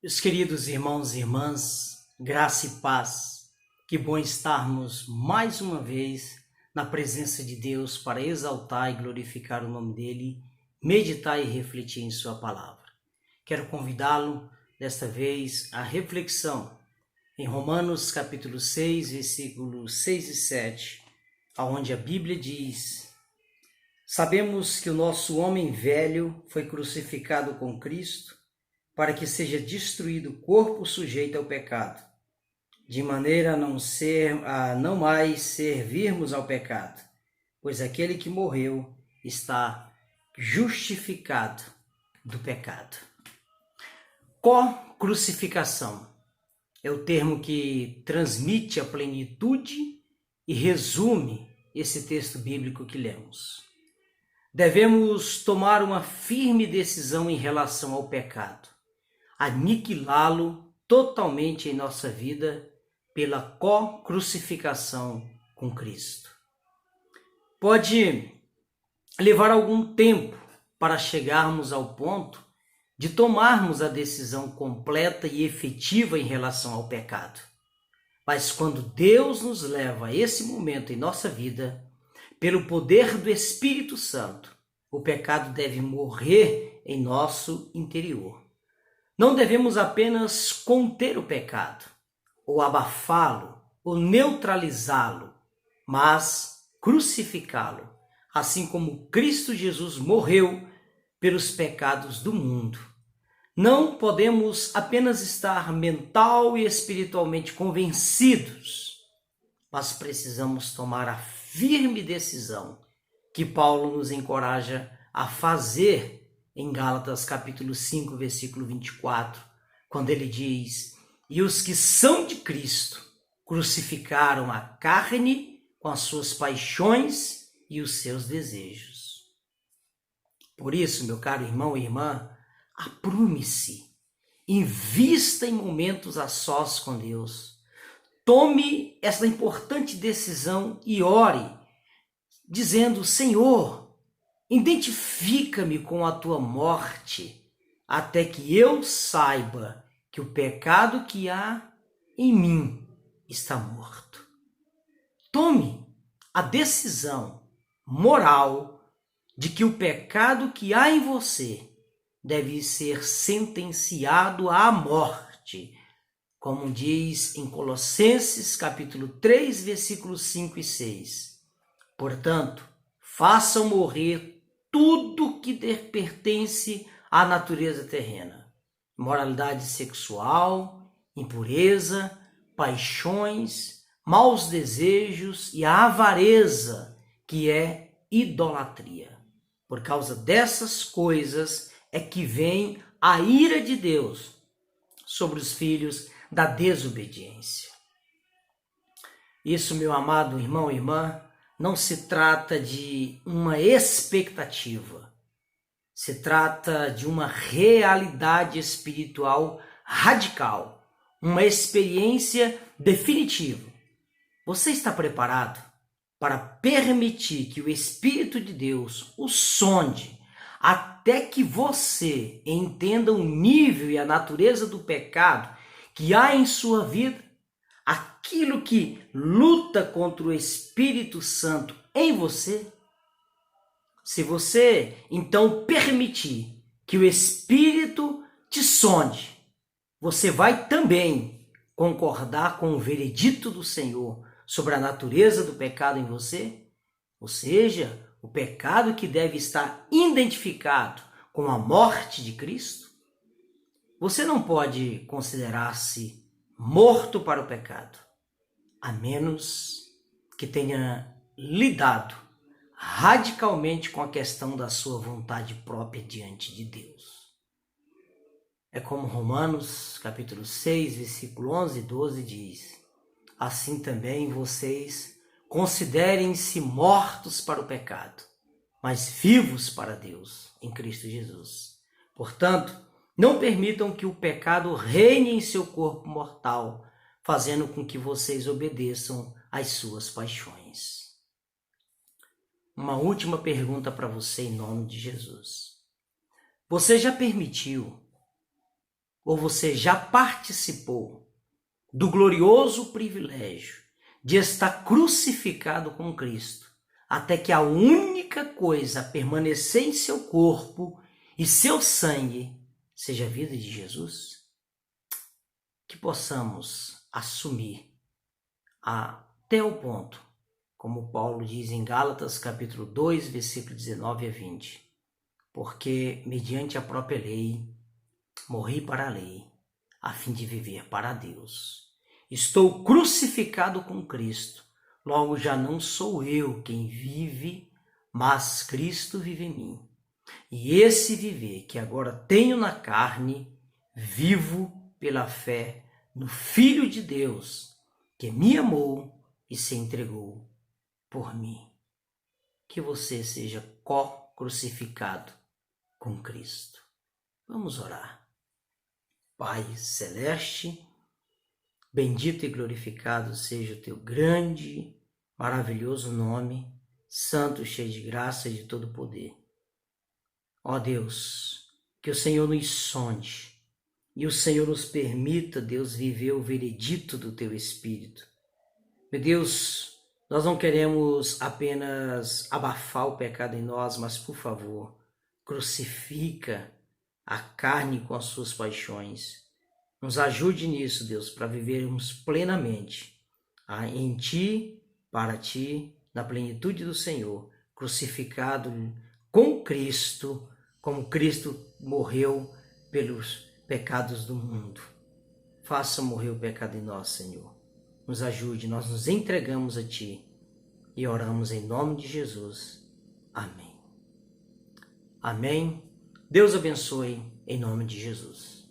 Meus queridos irmãos e irmãs, graça e paz, que bom estarmos mais uma vez na presença de Deus para exaltar e glorificar o nome dEle, meditar e refletir em Sua palavra. Quero convidá-lo, desta vez, à reflexão em Romanos capítulo 6, versículos 6 e 7, onde a Bíblia diz: Sabemos que o nosso homem velho foi crucificado com Cristo, para que seja destruído o corpo sujeito ao pecado, de maneira a não mais servirmos ao pecado, pois aquele que morreu está justificado do pecado. Co-crucificação é o termo que transmite a plenitude e resume esse texto bíblico que lemos. Devemos tomar uma firme decisão em relação ao pecado, aniquilá-lo totalmente em nossa vida pela co-crucificação com Cristo. Pode levar algum tempo para chegarmos ao ponto de tomarmos a decisão completa e efetiva em relação ao pecado. Mas quando Deus nos leva a esse momento em nossa vida, pelo poder do Espírito Santo, o pecado deve morrer em nosso interior. Não devemos apenas conter o pecado, ou abafá-lo, ou neutralizá-lo, mas crucificá-lo, assim como Cristo Jesus morreu pelos pecados do mundo. Não podemos apenas estar mental e espiritualmente convencidos, mas precisamos tomar a firme decisão que Paulo nos encoraja a fazer em Gálatas capítulo 5, versículo 24, quando ele diz: E os que são de Cristo crucificaram a carne com as suas paixões e os seus desejos. Por isso, meu caro irmão e irmã, aprume-se, invista em momentos a sós com Deus. Tome essa importante decisão e ore, dizendo: Senhor, identifica-me com a tua morte, até que eu saiba que o pecado que há em mim está morto. Tome a decisão moral de que o pecado que há em você deve ser sentenciado à morte, como diz em Colossenses capítulo 3, versículos 5 e 6. Portanto, façam morrer tudo que pertence à natureza terrena: moralidade sexual, impureza, paixões, maus desejos e a avareza, que é idolatria. Por causa dessas coisas é que vem a ira de Deus sobre os filhos da desobediência. Isso, meu amado irmão e irmã, não se trata de uma expectativa, se trata de uma realidade espiritual radical, uma experiência definitiva. Você está preparado para permitir que o Espírito de Deus o sonde até que você entenda o nível e a natureza do pecado que há em sua vida? Aquilo que luta contra o Espírito Santo em você? Se você, então, permitir que o Espírito te sonde, você vai também concordar com o veredito do Senhor sobre a natureza do pecado em você? Ou seja, o pecado que deve estar identificado com a morte de Cristo? Você não pode considerar-se morto para o pecado, a menos que tenha lidado radicalmente com a questão da sua vontade própria diante de Deus. É como Romanos capítulo 6, versículo 11 e 12 diz: Assim também vocês considerem-se mortos para o pecado, mas vivos para Deus em Cristo Jesus. Portanto, não permitam que o pecado reine em seu corpo mortal, fazendo com que vocês obedeçam às suas paixões. Uma última pergunta para você em nome de Jesus. Você já permitiu ou você já participou do glorioso privilégio de estar crucificado com Cristo, até que a única coisa a permanecer em seu corpo e seu sangue seja a vida de Jesus? Que possamos assumir até o ponto, como Paulo diz em Gálatas capítulo 2, versículo 19 a 20, porque mediante a própria lei, morri para a lei, a fim de viver para Deus. Estou crucificado com Cristo, logo já não sou eu quem vive, mas Cristo vive em mim. E esse viver que agora tenho na carne, vivo pela fé no Filho de Deus, que me amou e se entregou por mim. Que você seja co-crucificado com Cristo. Vamos orar. Pai celeste, bendito e glorificado seja o teu grande, maravilhoso nome, santo, cheio de graça e de todo poder. Ó Deus, que o Senhor nos sonde e o Senhor nos permita, Deus, viver o veredito do teu Espírito. Meu Deus, nós não queremos apenas abafar o pecado em nós, mas, por favor, crucifica a carne com as suas paixões. Nos ajude nisso, Deus, para vivermos plenamente em Ti, para Ti, na plenitude do Senhor, crucificado com Cristo, como Cristo morreu pelos pecados do mundo. Faça morrer o pecado em nós, Senhor. Nos ajude, nós nos entregamos a Ti e oramos em nome de Jesus. Amém. Amém. Deus abençoe em nome de Jesus.